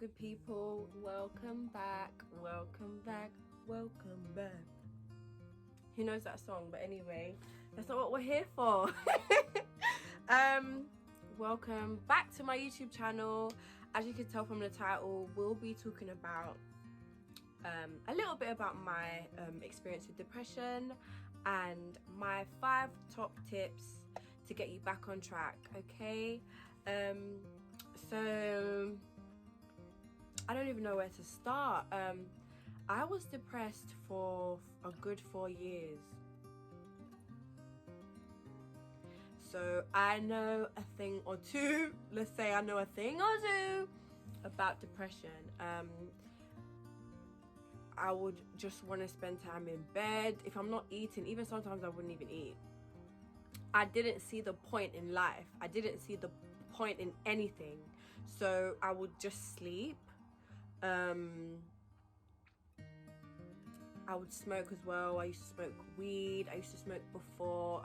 good people? Welcome back, welcome back, welcome back. Who knows that song? But anyway, that's not what we're here for. Welcome back to my YouTube channel. As you can tell from the title, we'll be talking about a little bit about my experience with depression and my 5 top tips to get you back on track. Okay, so I don't even know where to start. I was depressed for a good 4 years, so I know a thing or two. Let's say I know a thing or two about depression. I would just want to spend time in bed. If I'm not eating, even sometimes I wouldn't even eat. I didn't see the point in life. I didn't see the point in anything. So I would just sleep. I would smoke as well. I used to smoke weed. I used to smoke before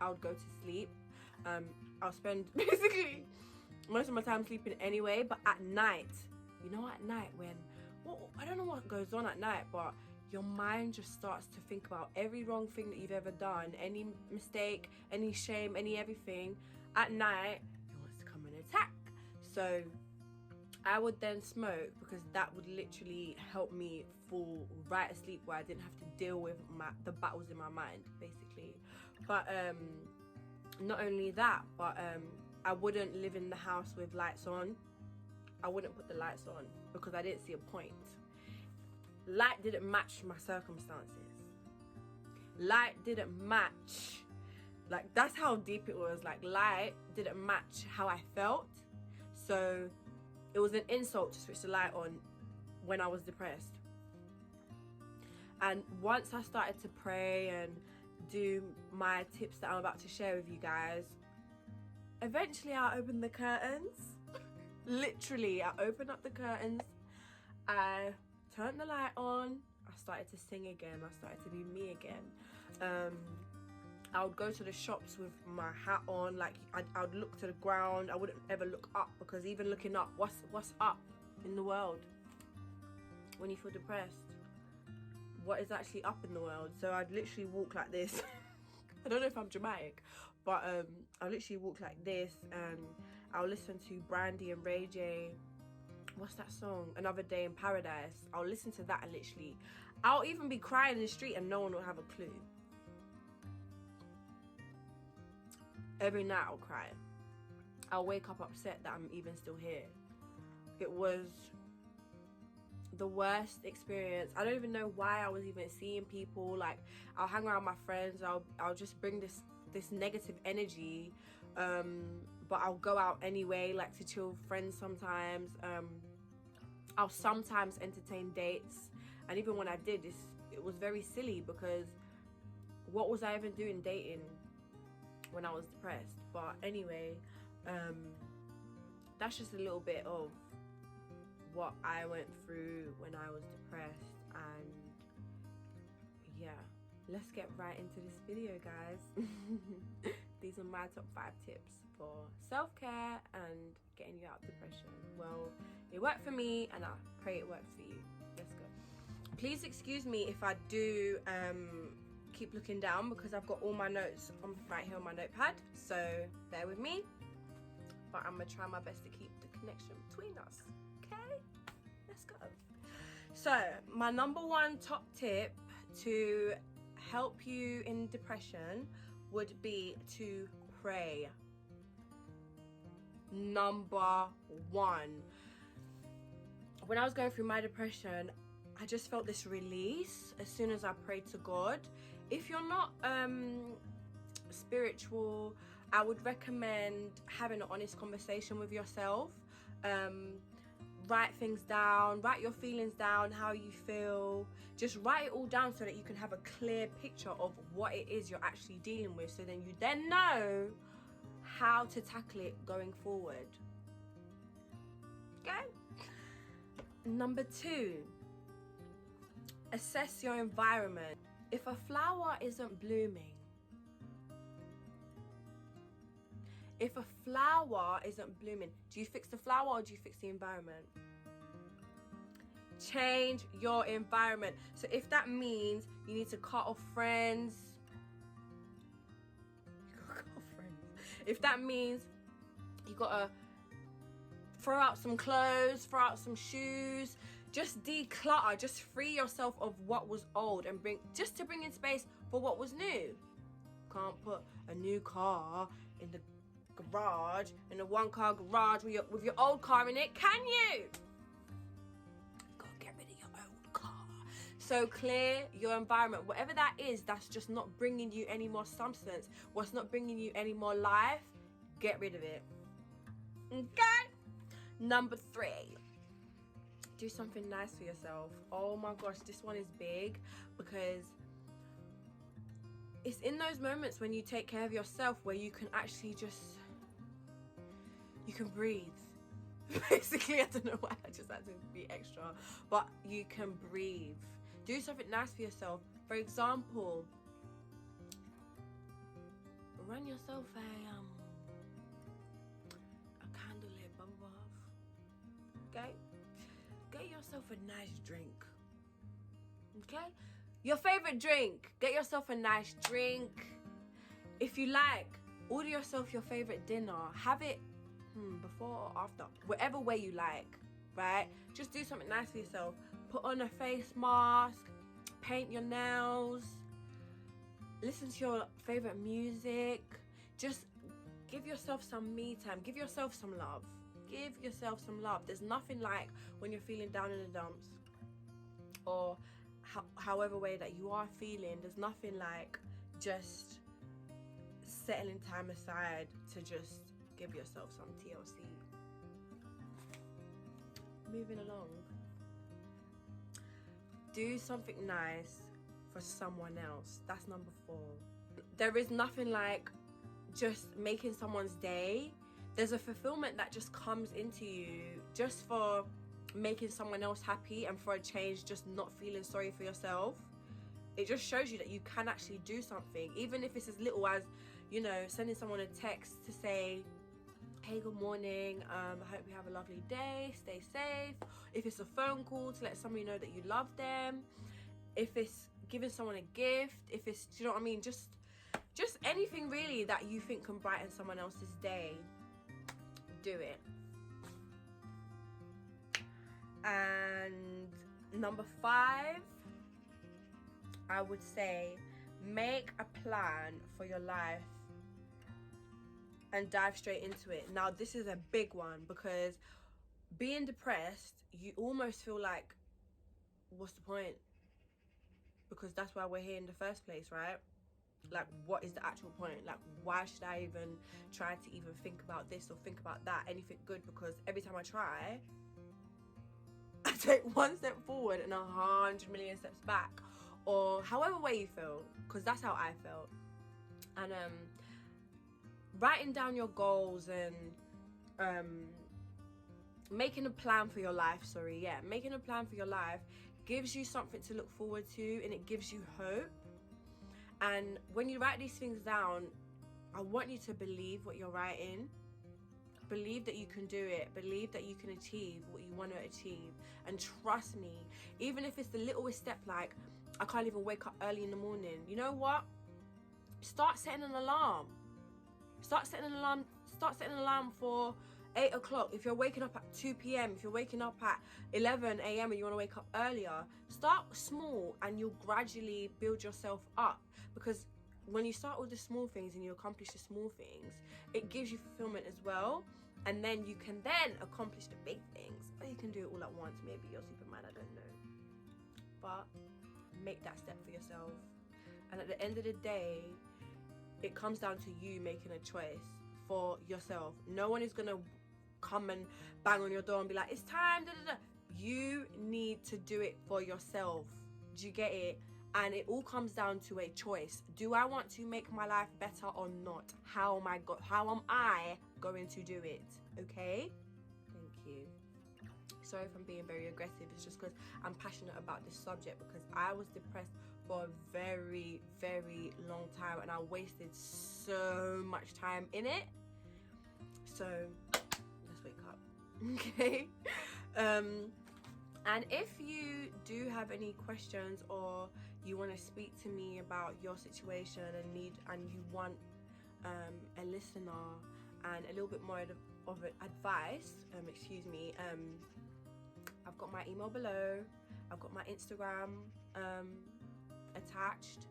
I would go to sleep. I'll spend basically most of my time sleeping anyway, but at night, you know, at night when, well, I don't know what goes on at night, but your mind just starts to think about every wrong thing that you've ever done, any mistake, any shame, any everything. At night, it wants to come and attack. So I would then smoke because that would literally help me fall right asleep where I didn't have to deal with the battles in my mind, basically. But not only that, but I wouldn't live in the house with lights on. I wouldn't put the lights on because I didn't see a point. Light didn't match my circumstances. Light didn't match, like, that's how deep it was. Like, light didn't match how I felt. So it was an insult to switch the light on when I was depressed. And once I started to pray and do my tips that I'm about to share with you guys, eventually I opened the curtains. Literally, I opened up the curtains, I turned the light on, I started to sing again, I started to be me again. I would go to the shops with my hat on, like I would look to the ground. I wouldn't ever look up, because even looking up, what's up in the world when you feel depressed? What is actually up in the world? So I'd literally walk like this. I don't know if I'm dramatic, but I'll literally walk like this, and I'll listen to Brandy and Ray J. What's that song? Another Day in Paradise. I'll listen to that, and literally I'll even be crying in the street and no one will have a clue. Every night I'll cry. I'll wake up upset that I'm even still here. It was the worst experience. I don't even know why I was even seeing people. Like, I'll hang around my friends, I'll just bring this negative energy, but I'll go out anyway, like to chill with friends sometimes. I'll sometimes entertain dates, and even when I did this, it was very silly, because what was I even doing dating when I was depressed? But anyway, that's just a little bit of what I went through when I was depressed. And yeah, let's get right into this video, guys. These are my top 5 tips for self-care and getting you out of depression. Well, it worked for me, and I pray it works for you. Let's go. Please excuse me if I do keep looking down, because I've got all my notes right here on my notepad, so bear with me. But I'm gonna try my best to keep the connection between us. Okay, let's go. So my number 1 top tip to help you in depression would be to pray. Number 1. When I was going through my depression, I just felt this release as soon as I prayed to God. If you're not spiritual, I would recommend having an honest conversation with yourself. Write things down, write your feelings down, how you feel. Just write it all down so that you can have a clear picture of what it is you're actually dealing with, so then you then know how to tackle it going forward. Okay? Number 2, assess your environment. If a flower isn't blooming, do you fix the flower or do you fix the environment? Change your environment. So if that means you need to cut off friends, if that means you gotta throw out some clothes, throw out some shoes, just declutter, just free yourself of what was old and bring in space for what was new. Can't put a new car in the garage, in a one car garage with your old car in it, can you? Go get rid of your old car. So clear your environment, whatever that is, that's just not bringing you any more substance, what's not bringing you any more life, get rid of it. Okay? Number 3, do something nice for yourself. Oh my gosh, this one is big, because it's in those moments when you take care of yourself where you can actually you can breathe. Basically, I don't know why I just had to be extra, but you can breathe. Do something nice for yourself. For example, run yourself a candlelit bubble bath. Okay? Get yourself a nice drink. Okay? Your favorite drink. Get yourself a nice drink. If you like, order yourself your favorite dinner. Have it before or after, whatever way you like, right? Just do something nice for yourself. Put on a face mask, paint your nails, listen to your favorite music. Just give yourself some me time. Give yourself some love. Give yourself some love. There's nothing like when you're feeling down in the dumps, or however way that you are feeling, there's nothing like just settling time aside to just give yourself some TLC. Moving along. Do something nice for someone else. That's number 4. There is nothing like just making someone's day. There's a fulfillment that just comes into you just for making someone else happy, and for a change, just not feeling sorry for yourself. It just shows you that you can actually do something, even if it's as little as, you know, sending someone a text to say, hey, good morning, I hope you have a lovely day, stay safe. If it's a phone call to let somebody know that you love them, if it's giving someone a gift, if it's, do you know what I mean, just anything really that you think can brighten someone else's day, do it. And number 5, I would say, make a plan for your life and dive straight into it. Now, this is a big one, because being depressed, you almost feel like, what's the point? Because that's why we're here in the first place, right? Like, what is the actual point? Like, why should I even try to even think about this or think about that, anything good? Because every time I try, I take one step forward and 100 million steps back, or however way you feel, because that's how I felt. And writing down your goals and making a plan for your life, making a plan for your life gives you something to look forward to, and it gives you hope. And when you write these things down, I want you to believe what you're writing. Believe that you can do it. Believe that you can achieve what you want to achieve. And trust me, even if it's the littlest step, like, I can't even wake up early in the morning. You know what? Start setting an alarm. Start setting an alarm for 8 o'clock. If you're waking up at 2 p.m, if you're waking up at 11 a.m. and you want to wake up earlier, start small and you'll gradually build yourself up. Because when you start with the small things and you accomplish the small things, it gives you fulfillment as well. And then you can then accomplish the big things. Or you can do it all at once. Maybe you're Superman, I don't know. But make that step for yourself. And at the end of the day, it comes down to you making a choice for yourself. No one is going to come and bang on your door and be like, it's time, da, da, da. You need to do it for yourself. Do you get it? And it all comes down to a choice. Do I want to make my life better or not? How am I going to do it? Okay? Thank you. Sorry if I'm being very aggressive. It's just because I'm passionate about this subject, because I was depressed for a very, very long time and I wasted so much time in it. So let's wake up. Okay? And if you do have any questions, or you want to speak to me about your situation and you want a listener and a little bit more of advice, I've got my email below, I've got my Instagram attached.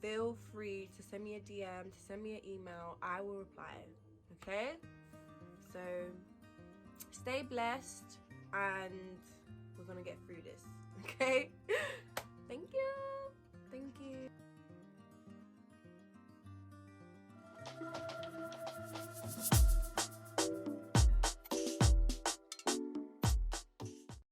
Feel free to send me a DM, to send me an email. I will reply. Okay? So stay blessed, and we're gonna get through this. Okay?